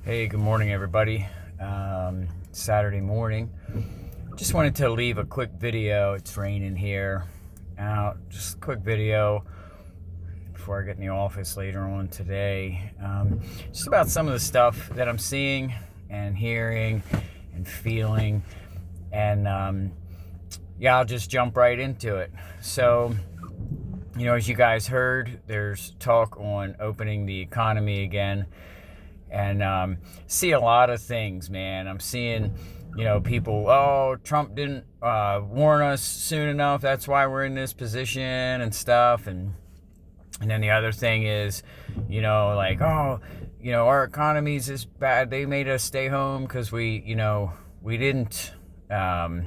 Hey, good morning, everybody. Saturday morning. Just wanted to leave a quick video. It's raining here. Just a quick video before I get in the office later on today. Just about some of the stuff that I'm seeing and hearing and feeling. And I'll just jump right into it. So, as you guys heard, there's talk on opening the economy again. And see a lot of things, man. I'm seeing, people, Trump didn't warn us soon enough. That's why we're in this position and stuff. And then the other thing is, our economy's this bad. They made us stay home because we didn't, they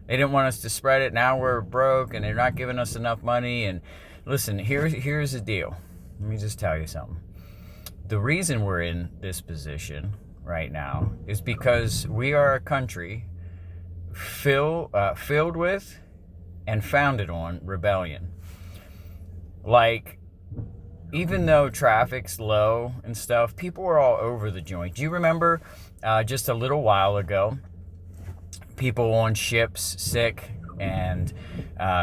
didn't want us to spread it. Now we're broke and they're not giving us enough money. And listen, here's the deal. Let me just tell you something. The reason we're in this position right now is because we are a country filled with and founded on rebellion. Like, even though traffic's low and stuff, people are all over the joint. Do you remember just a little while ago, people on ships sick and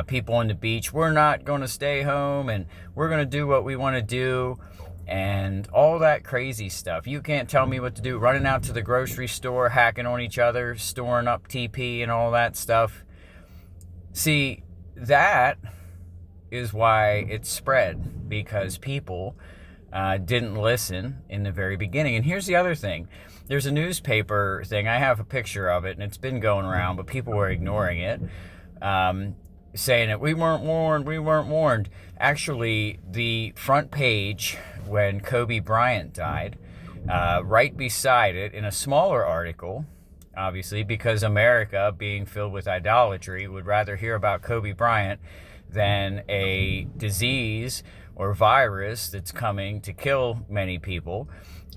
people on the beach, we're not going to stay home and we're going to do what we want to do. And all that crazy stuff. You can't tell me what to do. Running out to the grocery store, hacking on each other, storing up TP and all that stuff. See, that is why it spread. Because people didn't listen in the very beginning. And here's the other thing. There's a newspaper thing. I have a picture of it, and it's been going around, but people were ignoring it. Saying that we weren't warned. Actually, the front page when Kobe Bryant died, right beside it in a smaller article, obviously, because America, being filled with idolatry, would rather hear about Kobe Bryant than a disease or virus that's coming to kill many people.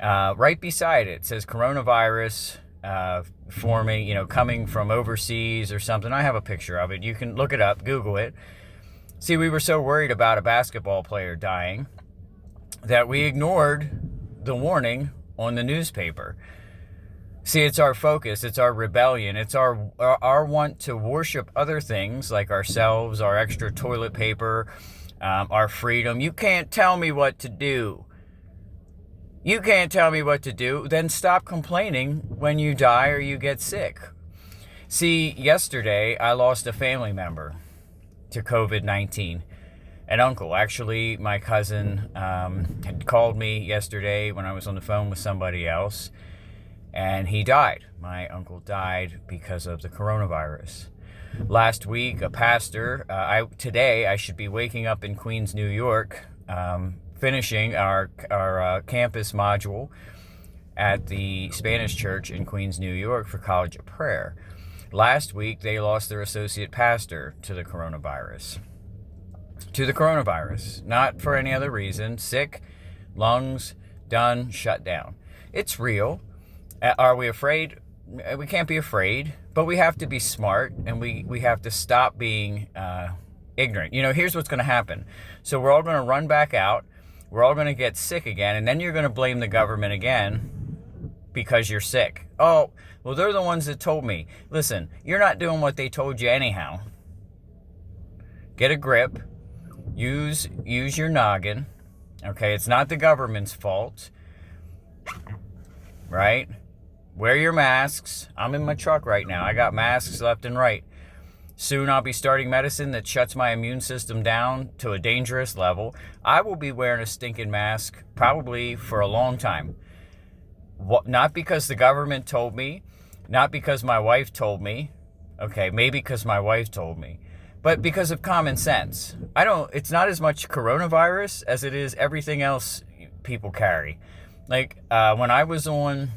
Right beside it says coronavirus forming, coming from overseas or something. I have a picture of it. You can look it up, Google it. See, we were so worried about a basketball player dying that we ignored the warning on the newspaper. See, it's our focus, it's our rebellion, it's our want to worship other things like ourselves, our extra toilet paper, our freedom. You can't tell me what to do. You can't tell me what to do. Then stop complaining when you die or you get sick. See, yesterday I lost a family member to COVID-19. An uncle, actually, my cousin had called me yesterday when I was on the phone with somebody else, and he died. My uncle died because of the coronavirus. Last week, a pastor, today I should be waking up in Queens, New York, finishing our campus module at the Spanish Church in Queens, New York for College of Prayer. Last week, they lost their associate pastor to the coronavirus. Not for any other reason. Sick, lungs, done, shut down. It's real. Are we afraid? We can't be afraid, but we have to be smart, and we have to stop being ignorant. Here's what's going to happen. So we're all going to run back out. We're all going to get sick again, and then you're going to blame the government again because you're sick. Oh, well, they're the ones that told me. Listen, you're not doing what they told you anyhow. Get a grip. Use your noggin. Okay, it's not the government's fault. Right? Wear your masks. I'm in my truck right now. I got masks left and right. Soon I'll be starting medicine that shuts my immune system down to a dangerous level. I will be wearing a stinking mask probably for a long time. Not because the government told me, not because my wife told me. Okay, maybe because my wife told me. But because of common sense. It's not as much coronavirus as it is everything else people carry. Like when I was on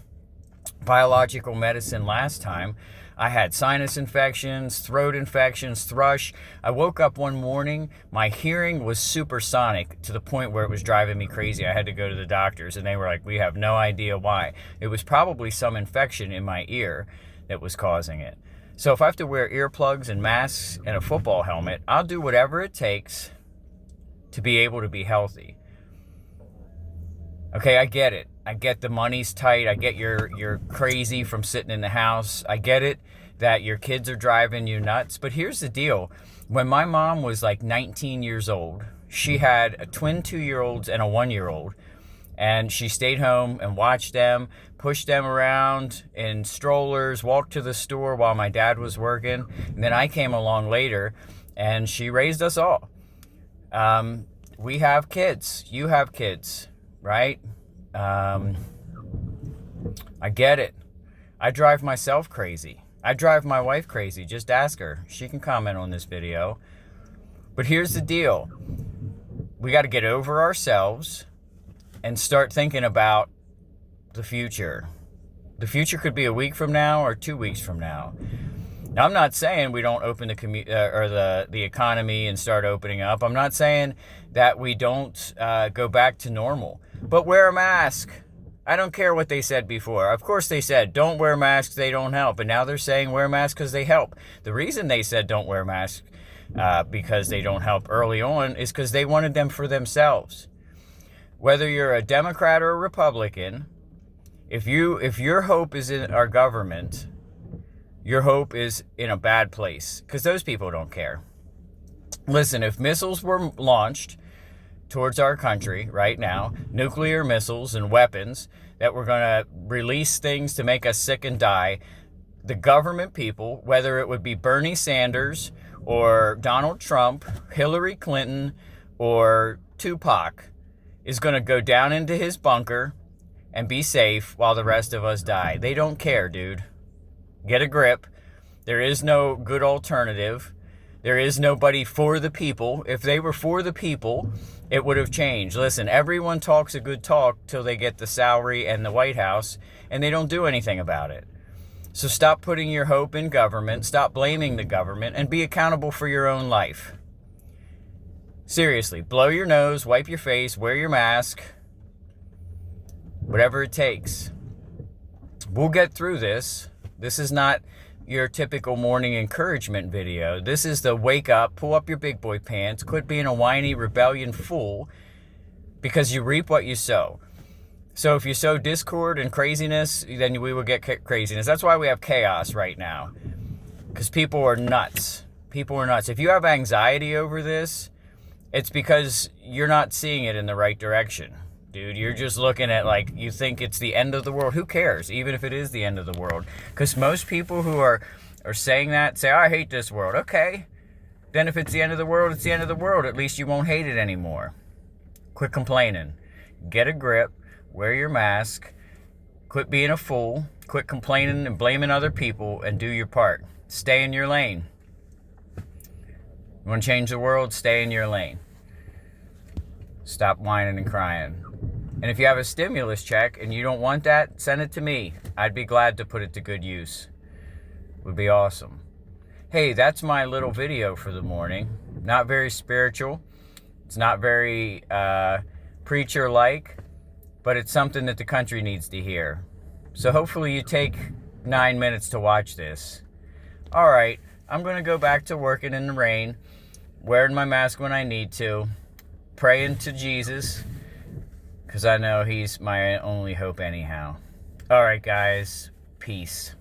biological medicine last time, I had sinus infections, throat infections, thrush. I woke up one morning, my hearing was supersonic to the point where it was driving me crazy. I had to go to the doctors, and they were like, we have no idea why. It was probably some infection in my ear that was causing it. So if I have to wear earplugs and masks and a football helmet, I'll do whatever it takes to be able to be healthy. Okay, I get it. I get the money's tight. I get you're crazy from sitting in the house. I get it that your kids are driving you nuts. But here's the deal. When my mom was like 19 years old, she had a twin 2-year-olds and a 1-year-old. And she stayed home and watched them, pushed them around in strollers, walked to the store while my dad was working. And then I came along later, and she raised us all. We have kids. You have kids, right? I get it. I drive myself crazy. I drive my wife crazy. Just ask her. She can comment on this video. But here's the deal. We got to get over ourselves and start thinking about the future. The future could be a week from now or 2 weeks from now. Now, I'm not saying we don't open the economy and start opening up. I'm not saying that we don't go back to normal. But wear a mask. I don't care what they said before. Of course they said, don't wear masks, they don't help. And now they're saying wear masks because they help. The reason they said don't wear masks because they don't help early on is because they wanted them for themselves. Whether you're a Democrat or a Republican, if your hope is in our government, your hope is in a bad place because those people don't care. Listen, if missiles were launched towards our country right now, nuclear missiles and weapons that were going to release things to make us sick and die, the government people, whether it would be Bernie Sanders or Donald Trump, Hillary Clinton, or Tupac, is going to go down into his bunker and be safe while the rest of us die. They don't care, dude. Get a grip. There is no good alternative. There is nobody for the people. If they were for the people, it would have changed. Listen, everyone talks a good talk till they get the salary and the White House, and they don't do anything about it. So stop putting your hope in government, stop blaming the government, and be accountable for your own life. Seriously, blow your nose, wipe your face, wear your mask, whatever it takes. We'll get through this. This is not your typical morning encouragement video. This is the wake up, pull up your big boy pants, quit being a whiny rebellion fool, because you reap what you sow. So if you sow discord and craziness, then we will get craziness. That's why we have chaos right now, because people are nuts. People are nuts. If you have anxiety over this, it's because you're not seeing it in the right direction. Dude, you're just looking at like, you think it's the end of the world. Who cares, even if it is the end of the world? Because most people who are saying that say, I hate this world. Okay, then if it's the end of the world, it's the end of the world. At least you won't hate it anymore. Quit complaining. Get a grip. Wear your mask. Quit being a fool. Quit complaining and blaming other people and do your part. Stay in your lane. You want to change the world? Stay in your lane. Stop whining and crying. And if you have a stimulus check and you don't want that, send it to me. I'd be glad to put it to good use. Would be awesome. Hey, that's my little video for the morning. Not very spiritual. It's not very preacher-like, but it's something that the country needs to hear. So hopefully you take 9 minutes to watch this. All right, I'm going to go back to working in the rain, wearing my mask when I need to, praying to Jesus, because I know he's my only hope anyhow. All right, guys. Peace.